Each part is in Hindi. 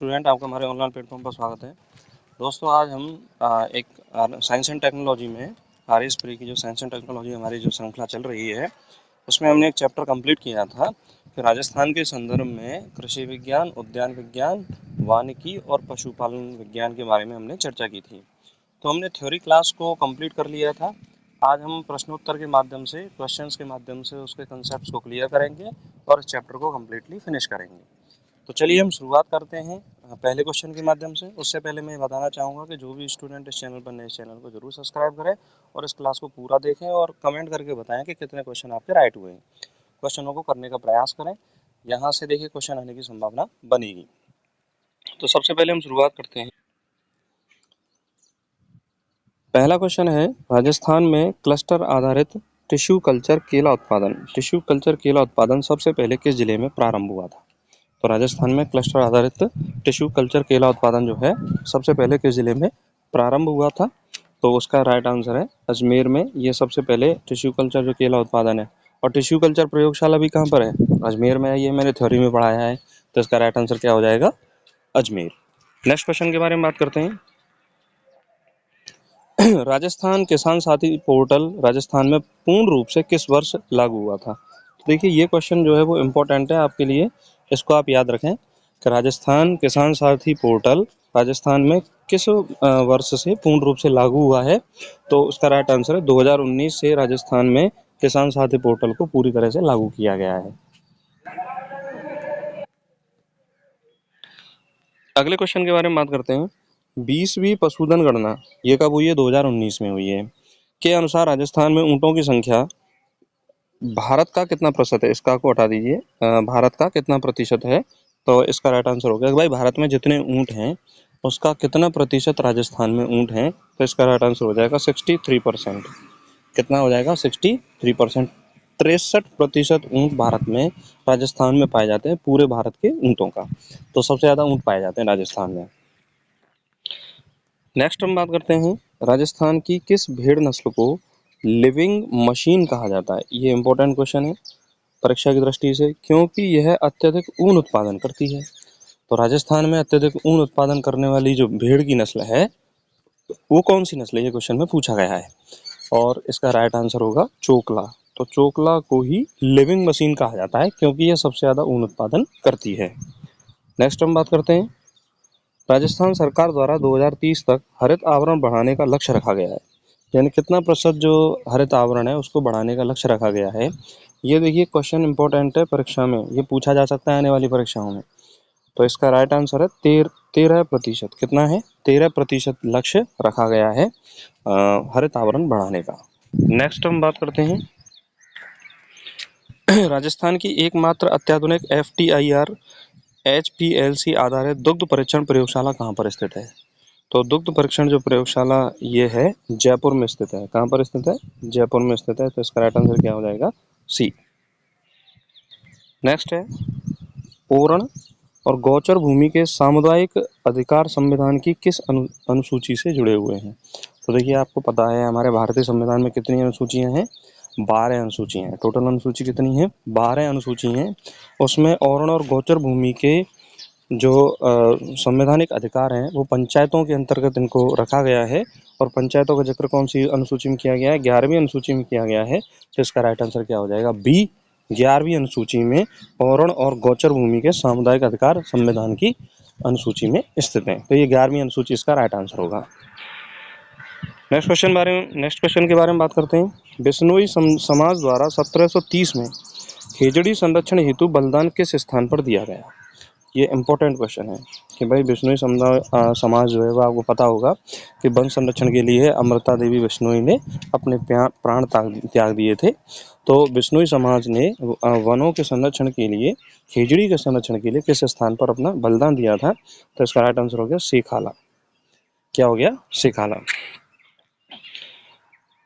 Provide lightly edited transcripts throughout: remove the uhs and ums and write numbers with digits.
स्टूडेंट, आपका हमारे ऑनलाइन प्लेटफॉर्म पर स्वागत है। दोस्तों, आज हम एक साइंस एंड टेक्नोलॉजी में आर प्री की जो साइंस एंड टेक्नोलॉजी हमारी जो श्रृंखला चल रही है, उसमें हमने एक चैप्टर कंप्लीट किया था कि राजस्थान के संदर्भ में कृषि विज्ञान, उद्यान विज्ञान, वानिकी और पशुपालन विज्ञान के बारे में हमने चर्चा की थी। तो हमने थ्योरी क्लास को कंप्लीट कर लिया था। आज हम प्रश्नोत्तर के माध्यम से, क्वेश्चंस के माध्यम से उसके कंसेप्ट को क्लियर करेंगे और इस चैप्टर को कम्प्लीटली फिनिश करेंगे। तो चलिए हम शुरुआत करते हैं पहले क्वेश्चन के माध्यम से। उससे पहले मैं बताना चाहूँगा कि जो भी स्टूडेंट इस चैनल पर नए, इस चैनल को जरूर सब्सक्राइब करें और इस क्लास को पूरा देखें और कमेंट करके बताएं कि कितने क्वेश्चन आपके राइट हुए हैं। क्वेश्चनों को करने का प्रयास करें, यहाँ से देखिए क्वेश्चन आने की संभावना बनेगी। तो सबसे पहले हम शुरुआत करते हैं। पहला क्वेश्चन है, राजस्थान में क्लस्टर आधारित टिश्यू कल्चर केला उत्पादन। टिश्यू कल्चर केला उत्पादन सबसे पहले किस जिले में प्रारंभ हुआ था? तो राजस्थान में क्लस्टर आधारित टिश्यू कल्चर केला उत्पादन जो है सबसे पहले किस जिले में प्रारंभ हुआ था? तो उसका राइट आंसर है अजमेर में। ये सबसे पहले टिश्यू कल्चर जो केला उत्पादन है, और टिश्यू कल्चर प्रयोगशाला भी कहाँ पर है? अजमेर में है। ये मैंने थ्योरी में पढ़ाया है। तो इसका राइट आंसर क्या हो जाएगा? अजमेर। नेक्स्ट क्वेश्चन के बारे में बात करते हैं। राजस्थान किसान साथी पोर्टल राजस्थान में पूर्ण रूप से किस वर्ष लागू हुआ था? तो देखिए, ये क्वेश्चन जो है वो इम्पोर्टेंट है आपके लिए। इसको आप याद रखें कि राजस्थान किसान साथी पोर्टल राजस्थान में किस वर्ष से पूर्ण रूप से लागू हुआ है? तो उसका राइट आंसर है 2019 से राजस्थान में किसान साथी पोर्टल को पूरी तरह से लागू किया गया है। अगले क्वेश्चन के बारे में बात करते हैं। 20वीं पशुधन गणना ये कब हुई है? 2019 में हुई है। के अनुसार राजस्थान में ऊंटों की संख्या भारत का कितना प्रतिशत है? इसका को हटा दीजिए। भारत का कितना प्रतिशत है? तो इसका राइट आंसर हो गया भाई, भारत में जितने ऊंट हैं उसका कितना प्रतिशत राजस्थान में ऊंट हैं? तो इसका राइट आंसर हो जाएगा 63%। कितना हो जाएगा? 63%। 63% ऊंट भारत में, राजस्थान में पाए जाते हैं, पूरे भारत के ऊंटों का। तो सबसे ज्यादा ऊंट पाए जाते हैं राजस्थान में। नेक्स्ट हम बात करते हैं, राजस्थान की किस भेड़ नस्ल को लिविंग मशीन कहा जाता है? ये इंपॉर्टेंट क्वेश्चन है परीक्षा की दृष्टि से, क्योंकि यह अत्यधिक ऊन उत्पादन करती है। तो राजस्थान में अत्यधिक ऊन उत्पादन करने वाली जो भेड़ की नस्ल है वो कौन सी नस्ल है? ये क्वेश्चन में पूछा गया है और इसका राइट आंसर होगा चोकला। तो चोकला को ही लिविंग मशीन कहा जाता है क्योंकि यह सबसे ज्यादा ऊन उत्पादन करती है। नेक्स्ट हम बात करते हैं, राजस्थान सरकार द्वारा 2030 तक हरित आवरण बढ़ाने का लक्ष्य रखा गया है। यानी कितना प्रतिशत जो हरित आवरण है उसको बढ़ाने का लक्ष्य रखा गया है? ये देखिए क्वेश्चन इंपॉर्टेंट है, परीक्षा में ये पूछा जा सकता है आने वाली परीक्षाओं में। तो इसका राइट आंसर है 13%। कितना है? 13% लक्ष्य रखा गया है हरित आवरण बढ़ाने का। नेक्स्ट हम बात करते हैं, राजस्थान की एकमात्र अत्याधुनिक FTIR HPLC आधारित दुग्ध परीक्षण प्रयोगशाला कहाँ पर स्थित है? तो दुग्ध परीक्षण जो प्रयोगशाला ये है जयपुर में स्थित है। कहाँ पर स्थित है? जयपुर में स्थित है। तो इसका राइट आंसर क्या हो जाएगा? सी। नेक्स्ट है, ओरण और गोचर भूमि के सामुदायिक अधिकार संविधान की किस अनुसूची से जुड़े हुए हैं? तो देखिए, आपको पता है हमारे भारतीय संविधान में कितनी अनुसूचियां हैं? 12 अनुसूचियां हैं। टोटल अनुसूची कितनी है? 12 अनुसूची हैं। उसमें ओरण और गोचर भूमि के जो संवैधानिक अधिकार हैं वो पंचायतों के अंतर्गत इनको रखा गया है। और पंचायतों का जिक्र कौन सी अनुसूची में किया गया है? 11वीं अनुसूची में किया गया है। तो इसका राइट आंसर क्या हो जाएगा? बी। 11वीं अनुसूची में ओरण और गोचर भूमि के सामुदायिक अधिकार संविधान की अनुसूची में स्थित है। तो ये 11वीं अनुसूची इसका राइट आंसर होगा। नेक्स्ट क्वेश्चन के बारे में बात करते हैं। बिश्नोई समाज द्वारा 1730 में खेजड़ी संरक्षण हेतु बलिदान किस स्थान पर दिया गया? ये इम्पोर्टेंट क्वेश्चन है कि भाई बिश्नोई समाज जो है वो आपको पता होगा कि वन संरक्षण के लिए अमृता देवी बिश्नोई ने अपने प्राण त्याग दिए थे। तो बिश्नोई समाज ने वनों के संरक्षण के लिए, खेजड़ी के संरक्षण के लिए किस स्थान पर अपना बलिदान दिया था? तो इसका राइट आंसर हो गया सेखाला। क्या हो गया? सेखाला।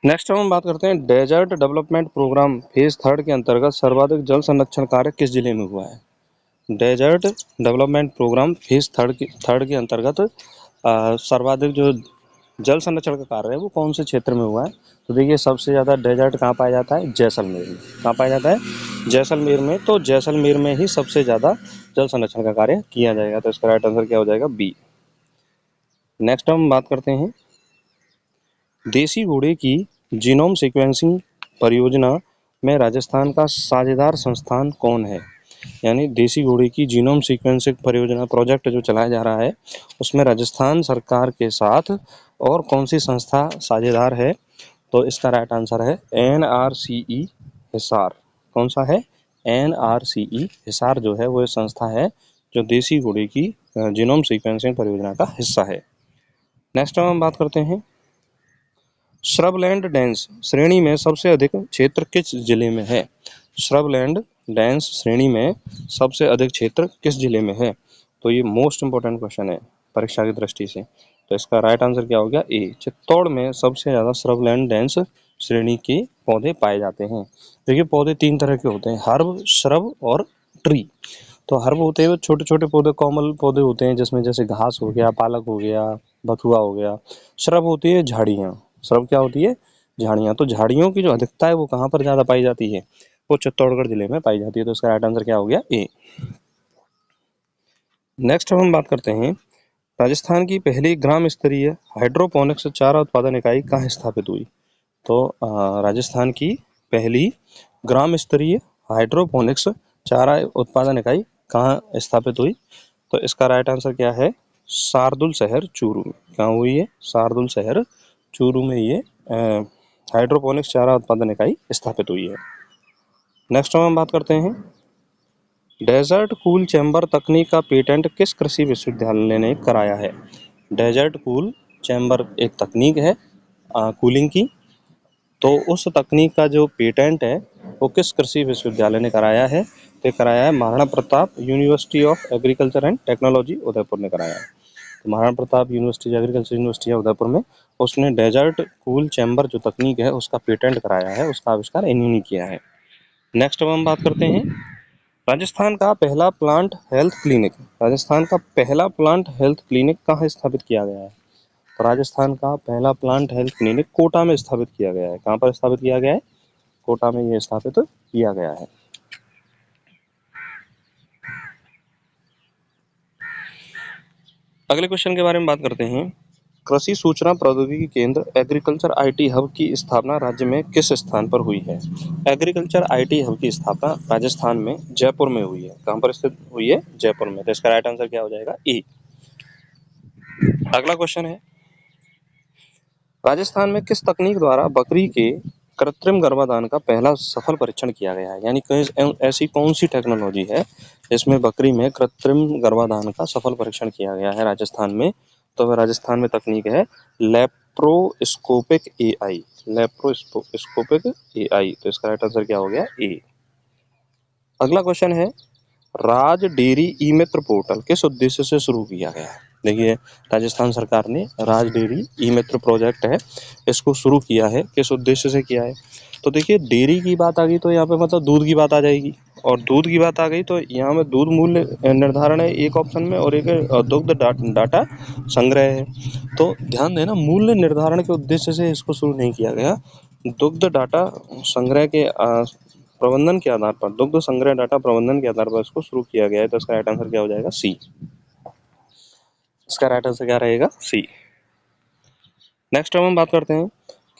नेक्स्ट हम बात करते हैं, डेजर्ट डेवलपमेंट प्रोग्राम फेज 3 के अंतर्गत सर्वाधिक जल संरक्षण कार्य किस जिले में हुआ है? डेजर्ट डेवलपमेंट प्रोग्राम फेज 3 के अंतर्गत सर्वाधिक जो जल संरक्षण का कार्य है वो कौन से क्षेत्र में हुआ है? तो देखिए, सबसे ज़्यादा डेजर्ट कहाँ पाया जाता है? जैसलमेर में। कहाँ पाया जाता है? जैसलमेर में। तो जैसलमेर में ही सबसे ज़्यादा जल संरक्षण का कार्य किया जाएगा। तो इसका राइट आंसर क्या हो जाएगा? बी। नेक्स्ट हम बात करते हैं देसी घोड़े की जीनोम सीक्वेंसिंग परियोजना में राजस्थान का साझेदार संस्थान कौन है? यानी देसी घोड़े की जीनोम सीक्वेंसिंग परियोजना प्रोजेक्ट जो चलाया जा रहा है उसमें राजस्थान सरकार के साथ और कौन सी संस्था साझेदार है? तो इसका राइट आंसर है NRCE हिसार। कौन सा है? NRCE हिसार जो है वो संस्था है जो देसी घोड़े की जीनोम सीक्वेंसिंग परियोजना का हिस्सा है। नेक्स्ट हम बात करते हैं श्रबलैंड डेंस श्रेणी में सबसे अधिक क्षेत्र किस जिले में है? श्रबलैंड डेंस श्रेणी में सबसे अधिक क्षेत्र किस जिले में है? तो ये मोस्ट इंपोर्टेंट क्वेश्चन है परीक्षा की दृष्टि से। तो इसका राइट आंसर क्या हो गया? ए। चित्तौड़ में सबसे ज्यादा श्रबलैंड डेंस श्रेणी के पौधे पाए जाते हैं। देखिए पौधे तीन तरह के होते हैं, हर्ब, श्रब और ट्री। तो हर्ब होते हैं छोटे छोटे पौधे, कॉमन पौधे होते हैं जिसमें जैसे घास हो गया, पालक हो गया, बथुआ हो गया। श्रब होती है झाड़ियाँ। श्रब क्या होती है? झाड़ियाँ। तो झाड़ियों की जो अधिकता है वो कहाँ पर ज्यादा पाई जाती है? वो चित्तौड़गढ़ जिले में पाई जाती है। तो इसका राइट आंसर क्या हो गया? ए। नेक्स्ट हम बात करते हैं राजस्थान की पहली ग्राम स्तरीय हाइड्रोपोनिक्स चारा उत्पादन इकाई कहाँ स्थापित हुई? तो राजस्थान की पहली ग्राम स्तरीय हाइड्रोपोनिक्स चारा उत्पादन इकाई कहाँ स्थापित हुई? तो इसका राइट आंसर क्या है? शार्दुल शहर चूरू में। कहाँ हुई है? शार्दुल शहर चूरू में ये हाइड्रोपोनिक्स चारा उत्पादन इकाई स्थापित हुई है। नेक्स्ट हम बात करते हैं डेजर्ट कूल चैम्बर तकनीक का पेटेंट किस कृषि विश्वविद्यालय ने कराया है? डेजर्ट कूल चैम्बर एक तकनीक है कूलिंग की, तो उस तकनीक का जो पेटेंट है वो किस कृषि विश्वविद्यालय ने कराया है? तो कराया है Maharana Pratap university of agriculture and technology Udaipur ने कराया है। तो Maharana Pratap university agriculture university है उदयपुर में, उसने डेजर्ट कूल चैम्बर जो तकनीक है उसका पेटेंट कराया है, उसका आविष्कार इन्हीं ने किया है। नेक्स्ट हम बात करते हैं राजस्थान का पहला प्लांट हेल्थ क्लिनिक। राजस्थान का पहला प्लांट हेल्थ क्लिनिक कहाँ स्थापित किया गया है? तो राजस्थान का पहला प्लांट हेल्थ क्लिनिक कोटा में स्थापित किया गया है। कहाँ पर स्थापित किया गया है? कोटा में ये स्थापित किया गया है। अगले क्वेश्चन के बारे में बात करते हैं कृषि सूचना प्रौद्योगिकी केंद्र एग्रीकल्चर आईटी हब की स्थापना राज्य में किस स्थान पर हुई है? एग्रीकल्चर आईटी हब की स्थापना राजस्थान में जयपुर में हुई है। कहाँ पर स्थित हुई है? जयपुर में। तो इसका राइट आंसर क्या हो जाएगा? ए। अगला क्वेश्चन है राजस्थान में किस तकनीक द्वारा बकरी के कृत्रिम गर्भाधान का पहला सफल परीक्षण किया गया है? यानी ऐसी कौन सी टेक्नोलॉजी है जिसमें बकरी में कृत्रिम गर्भाधान का सफल परीक्षण किया गया है राजस्थान में? तो वह राजस्थान में तकनीक है लेप्रोस्कोपिक एआई। Laparoscopic AI. तो इसका राइट आंसर क्या हो गया? ए। अगला क्वेश्चन है राज डेयरी ई मित्र पोर्टल किस उद्देश्य से शुरू किया गया है? देखिए राजस्थान सरकार ने राज डेयरी ई मित्र प्रोजेक्ट है इसको शुरू किया है, किस उद्देश्य से किया है? तो देखिए डेयरी की बात आ गई तो यहाँ पे मतलब दूध की बात आ जाएगी, और दूध की बात आ गई तो यहाँ में दूध मूल्य निर्धारण है एक ऑप्शन में, और एक दुग्ध डाटा संग्रह है। तो ध्यान देना मूल्य निर्धारण के उद्देश्य से इसको शुरू नहीं किया गया, दुग्ध डाटा संग्रह के प्रबंधन के आधार पर, दुग्ध संग्रह डाटा प्रबंधन के आधार पर इसको शुरू किया गया है। तो इसका राइट आंसर क्या हो जाएगा? सी। इसका राइट आंसर क्या रहेगा? सी। नेक्स्ट हम बात करते हैं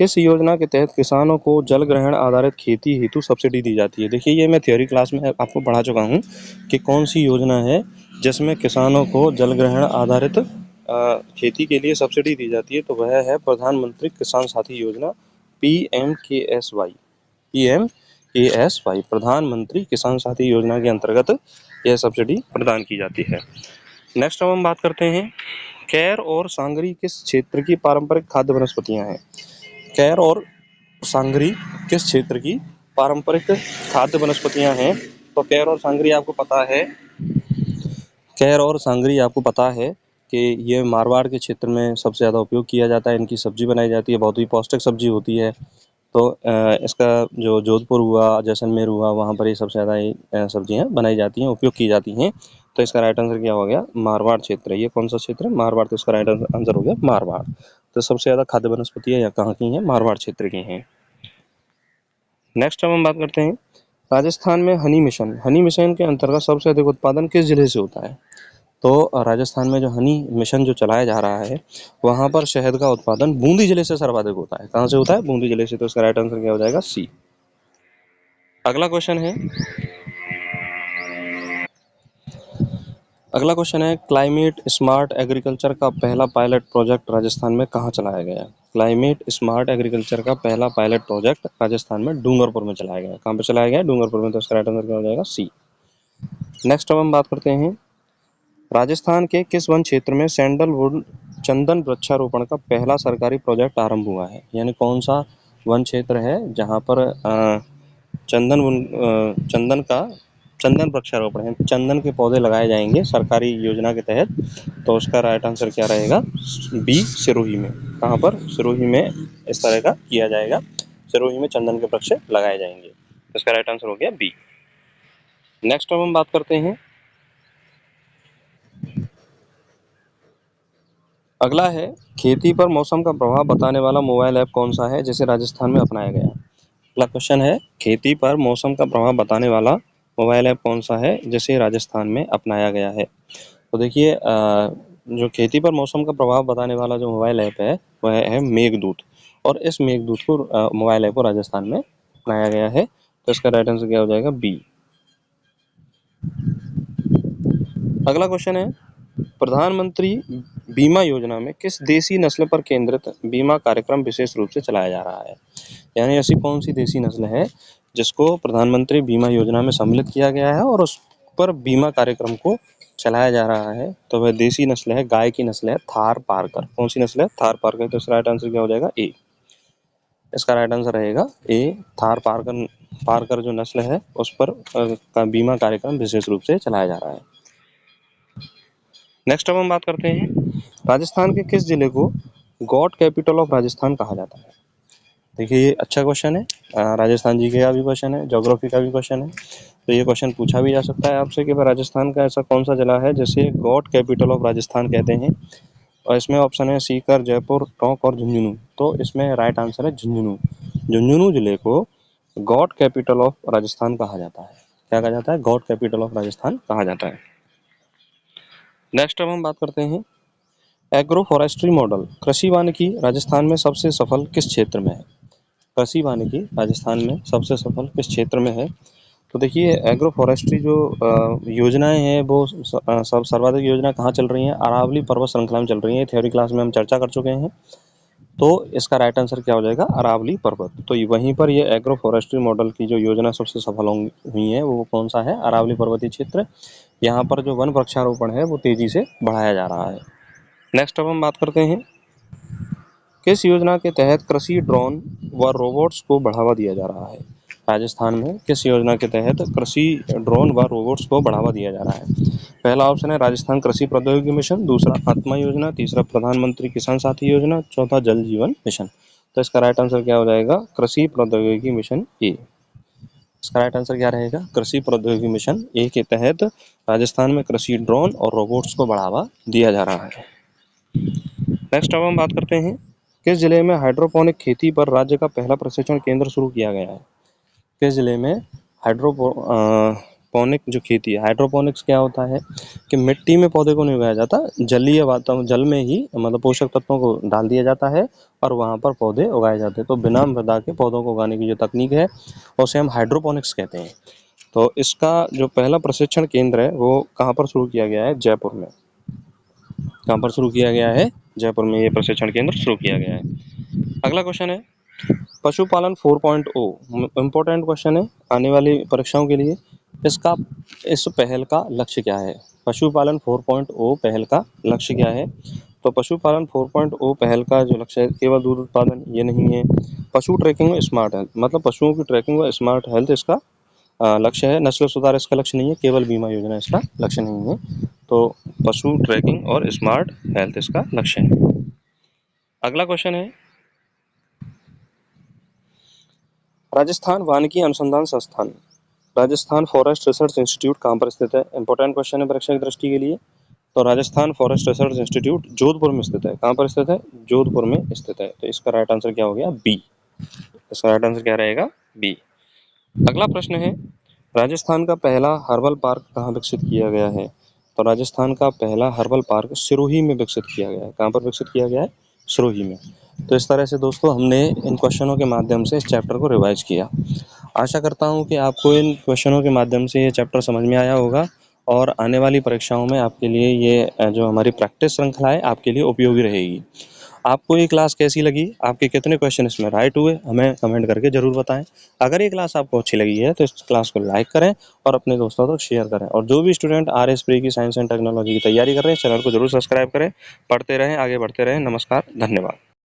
किस योजना के तहत किसानों को जल ग्रहण आधारित खेती हेतु सब्सिडी दी जाती है? देखिए ये मैं थ्योरी क्लास में आपको पढ़ा चुका हूँ कि कौन सी योजना है जिसमें किसानों को जल ग्रहण आधारित खेती के लिए सब्सिडी दी जाती है। तो वह है प्रधानमंत्री किसान साथी योजना, PMKSY। PMKSY प्रधानमंत्री किसान साथी योजना के अंतर्गत यह सब्सिडी प्रदान की जाती है। नेक्स्ट हम बात करते हैं कैर और सांगरी किस क्षेत्र की पारंपरिक खाद्य वनस्पतियां हैं? कैर और सांगरी किस क्षेत्र की पारंपरिक खाद्य वनस्पतियां हैं? तो कैर और सांगरी आपको पता है, कैर और सांगरी आपको पता है कि ये मारवाड़ के क्षेत्र में सबसे ज़्यादा उपयोग किया जाता है, इनकी सब्जी बनाई जाती है, बहुत ही पौष्टिक सब्जी होती है। तो इसका जो जोधपुर हुआ, जैसलमेर हुआ, वहाँ पर ये सबसे ज़्यादा ये सब्जियाँ बनाई जाती हैं, उपयोग की जाती हैं। तो इसका राइट आंसर क्या हो गया? मारवाड़ क्षेत्र। ये कौन सा क्षेत्र है? मारवाड़। तो इसका राइट आंसर हो गया मारवाड़। तो सबसे ज़्यादा खाद्य वनस्पतियाँ यहाँ कहाँ की हैं? मारवाड़ क्षेत्र की हैं। नेक्स्ट हम बात करते हैं राजस्थान में हनी मिशन के अंतर्गत सबसे अधिक उत्पादन किस जिले से होता है? तो राजस्थान में जो हनी मिशन जो चलाया जा रहा है, वहाँ पर शहद का उत्पादन बूंदी जिले से सर्वाधिक होता है। कहाँ से होता है? बूंदी जिले से। तो इसका राइट आंसर क्या हो जाएगा? सी। अगला क्वेश्चन है क्लाइमेट स्मार्ट एग्रीकल्चर का पहला पायलट प्रोजेक्ट राजस्थान में कहाँ चलाया गया? क्लाइमेट स्मार्ट एग्रीकल्चर का पहला पायलट प्रोजेक्ट राजस्थान में डूंगरपुर में चलाया गया। कहाँ पे चलाया गया? डूंगरपुर में। तो इसका राइट आंसर क्या हो जाएगा? सी। नेक्स्ट अब हम बात करते हैं राजस्थान के किस वन क्षेत्र में सैंडलवुड चंदन वृक्षारोपण का पहला सरकारी प्रोजेक्ट आरंभ हुआ है? यानी कौन सा वन क्षेत्र है जहाँ पर चंदन का चंदन वृक्षारोपण है, चंदन के पौधे लगाए जाएंगे सरकारी योजना के तहत? तो उसका राइट आंसर क्या रहेगा? बी, सिरोही में। कहाँ पर? सिरोही में इस तरह का किया जाएगा। सिरोही में चंदन के वृक्ष लगाए जाएंगे। इसका राइट आंसर हो गया बी। नेक्स्ट अब हम बात करते हैं, अगला है खेती पर मौसम का प्रभाव बताने वाला मोबाइल ऐप कौन सा है जिसे राजस्थान में अपनाया गया? अगला क्वेश्चन है खेती पर मौसम का प्रभाव बताने वाला मोबाइल ऐप कौन सा है जिसे राजस्थान में अपनाया गया है? तो देखिए जो खेती पर मौसम का प्रभाव बताने वाला जो मोबाइल ऐप है वह है मेघदूत, और इस मेघदूत को मोबाइल ऐप को राजस्थान में अपनाया गया है। तो इसका राइट आंसर क्या हो जाएगा? बी। अगला क्वेश्चन है प्रधानमंत्री बीमा योजना में किस देसी नस्ल पर केंद्रित बीमा कार्यक्रम विशेष रूप से चलाया जा रहा है? यानी ऐसी कौन सी देसी नस्ल है जिसको प्रधानमंत्री बीमा योजना में सम्मिलित किया गया है और उस पर बीमा कार्यक्रम को चलाया जा रहा है? तो वह देसी नस्ल है, गाय की नस्ल है थार पारकर। कौन सी नस्ल है? थार पारकर। तो इसका राइट आंसर क्या हो जाएगा? ए। इसका राइट आंसर रहेगा ए, थार पारकर। पारकर जो नस्ल है उस पर का बीमा कार्यक्रम विशेष रूप से चलाया जा रहा है। नेक्स्ट अब हम बात करते हैं राजस्थान के किस जिले को गॉड कैपिटल ऑफ राजस्थान कहा जाता है? देखिए ये अच्छा क्वेश्चन है, राजस्थान जी का भी क्वेश्चन है, ज्योग्राफी का भी क्वेश्चन है। तो ये क्वेश्चन पूछा भी जा सकता है आपसे कि राजस्थान का ऐसा कौन सा जिला है जिसे गॉड कैपिटल ऑफ राजस्थान कहते हैं? और इसमें ऑप्शन है सीकर, जयपुर, टोंक और झुंझुनू। तो इसमें राइट आंसर है झुंझुनू। झुंझुनू जिले को गॉड कैपिटल ऑफ राजस्थान कहा जाता है। क्या कहा जाता है? गॉड कैपिटल ऑफ राजस्थान कहा जाता है। नेक्स्ट अब हम बात करते हैं एग्रो फॉरेस्ट्री मॉडल कृषि वानिकी राजस्थान में सबसे सफल किस क्षेत्र में है? कृषि वानिकी राजस्थान में सबसे सफल किस क्षेत्र में है? तो देखिए एग्रो फॉरेस्ट्री जो योजनाएं हैं वो सब सर्वाधिक योजना कहाँ चल रही हैं? अरावली पर्वत श्रृंखला में चल रही हैं। थ्योरी क्लास में हम चर्चा कर चुके हैं। तो इसका राइट आंसर क्या हो जाएगा? अरावली पर्वत। तो वहीं पर ये एग्रो फॉरेस्ट्री मॉडल की जो योजना सबसे सफल हुई है वो कौन सा है? अरावली पर्वतीय क्षेत्र। यहाँ पर जो वन वृक्षारोपण है वो तेजी से बढ़ाया जा रहा है। नेक्स्ट अब हम बात करते हैं किस योजना के तहत कृषि ड्रोन व रोबोट्स को बढ़ावा दिया जा रहा है? राजस्थान में किस योजना के तहत कृषि ड्रोन व रोबोट्स को बढ़ावा दिया जा रहा है? पहला ऑप्शन है राजस्थान कृषि प्रौद्योगिकी मिशन, दूसरा आत्मा योजना, तीसरा प्रधानमंत्री किसान साथी योजना, चौथा जल जीवन मिशन। तो इसका राइट आंसर क्या हो जाएगा? कृषि प्रौद्योगिकी मिशन ए। इसका राइट आंसर क्या रहेगा? कृषि प्रौद्योगिकी मिशन ए के तहत राजस्थान में कृषि ड्रोन और रोबोट्स को बढ़ावा दिया जा रहा है। नेक्स्ट अब हम बात करते हैं किस जिले में हाइड्रोपोनिक खेती पर राज्य का पहला प्रशिक्षण केंद्र शुरू किया गया है? किस जिले में हाइड्रोपोनिक जो खेती है, हाइड्रोपोनिक्स क्या होता है कि मिट्टी में पौधे को नहीं उगाया जाता, जलीय वातावरण जल में ही मतलब पोषक तत्वों को डाल दिया जाता है और वहाँ पर पौधे उगाए जाते हैं। तो बिना मृदा के पौधों को उगाने की जो तकनीक है उसे हम हाइड्रोपोनिक्स कहते हैं। तो इसका जो पहला प्रशिक्षण केंद्र है वो कहाँ पर शुरू किया गया है? जयपुर में। कहाँ पर शुरू किया गया है? जयपुर में ये प्रशिक्षण केंद्र शुरू किया गया है। अगला क्वेश्चन है पशुपालन 4.0 इम्पोर्टेंट क्वेश्चन है आने वाली परीक्षाओं के लिए। इसका इस पहल का लक्ष्य क्या है? पशुपालन 4.0 पहल का लक्ष्य क्या है? तो पशुपालन 4.0 पहल का जो लक्ष्य है केवल दूध उत्पादन ये नहीं है, पशु ट्रैकिंग व स्मार्ट हेल्थ, मतलब पशुओं की ट्रैकिंग व स्मार्ट हेल्थ इसका लक्ष्य है। नस्ल सुधार इसका लक्ष्य नहीं है, केवल बीमा योजना इसका लक्ष्य नहीं है। तो पशु ट्रैकिंग और स्मार्ट हेल्थ इसका लक्ष्य है। अगला क्वेश्चन है राजस्थान वानिकी अनुसंधान संस्थान, राजस्थान फॉरेस्ट रिसर्च इंस्टीट्यूट कहाँ पर स्थित है? इंपॉर्टेंट क्वेश्चन है परीक्षा की दृष्टि के लिए। तो Rajasthan forest research institute Jodhpur में स्थित है। कहाँ पर स्थित है? जोधपुर में स्थित है। तो इसका राइट आंसर क्या हो गया? बी। इसका राइट आंसर क्या रहेगा? बी। अगला प्रश्न है राजस्थान का पहला हर्बल पार्क कहाँ विकसित किया गया है? तो राजस्थान का पहला हर्बल पार्क सिरोही में विकसित किया गया है। कहाँ पर विकसित किया गया है? सिरोही में। तो इस तरह से दोस्तों हमने इन क्वेश्चनों के माध्यम से इस चैप्टर को रिवाइज किया। आशा करता हूँ कि आपको इन क्वेश्चनों के माध्यम से ये चैप्टर समझ में आया होगा और आने वाली परीक्षाओं में आपके लिए ये जो हमारी प्रैक्टिस श्रृंखला है आपके लिए उपयोगी रहेगी। आपको ये क्लास कैसी लगी? आपके कितने क्वेश्चन इसमें राइट हुए? हमें कमेंट करके ज़रूर बताएं। अगर ये क्लास आपको अच्छी लगी है तो इस क्लास को लाइक करें और अपने दोस्तों तक शेयर करें। और जो भी स्टूडेंट RS प्री की साइंस एंड टेक्नोलॉजी की तैयारी कर रहे हैं, चैनल को जरूर सब्सक्राइब करें। पढ़ते रहें, आगे बढ़ते रहें। नमस्कार, धन्यवाद।